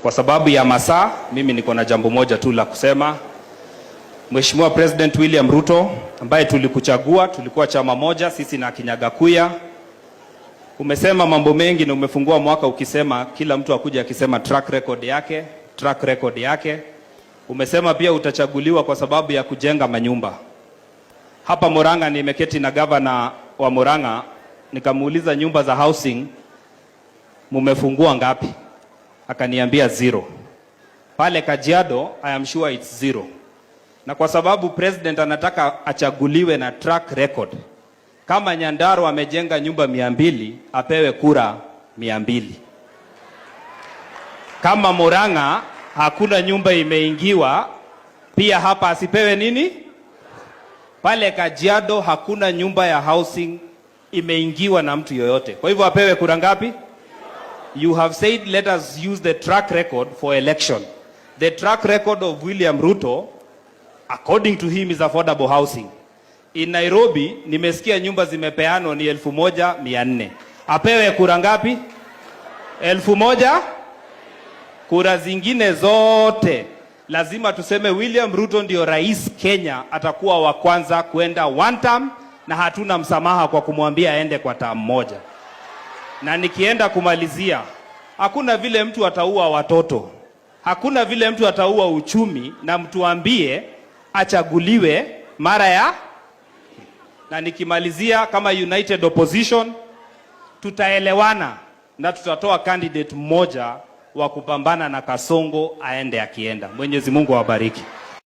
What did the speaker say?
Kwa sababu ya masaa, mimi niko na jambo moja tu la kusema. Mheshimiwa President William Ruto, ambaye tulikuchagua, tulikuwa chama moja sisi na Kinyagakuya. Umesema mambo mengi na umefungua mwaka ukisema kila mtu akuja akisema track record yake. Umesema pia utachaguliwa kwa sababu ya kujenga manyumba. Hapa Murang'a nimeketi na gavana wa Murang'a, nikamuuliza nyumba za housing mumefungua ngapi? Akaniambia 0. Pale Kajiado I am sure it's 0. Na kwa sababu president anataka achaguliwe na track record, kama Nyandarua amejenga nyumba 200 apewe kura 200. Kama Murang'a hakuna nyumba imeingiwa, pia hapa asipewe nini? Pale Kajiado hakuna nyumba ya housing imeingiwa na mtu yoyote. Kwa hivyo apewe kura ngapi? You have said let us use the track record for election. The track record of William Ruto, according to him, is affordable housing. In Nairobi, nimesikia nyumba zimepeanwa ni 1,400. Apewe kura ngapi? 1,000? Kura zingine zote lazima tuseme William Ruto ndio rais Kenya, atakuwa wa kwanza kwenda one term, na hatuna msamaha kwa kumwambia aende kwa term moja. Na nikienda kumalizia, hakuna vile mtu ataua watoto, hakuna vile mtu ataua uchumi na mtuambie achaguliwe mara ya. Na nikimalizia, kama United Opposition tutaelewana na tutatoa candidate mmoja wa kupambana na Kasongo aende akienda. Mwenyezi Mungu awabariki.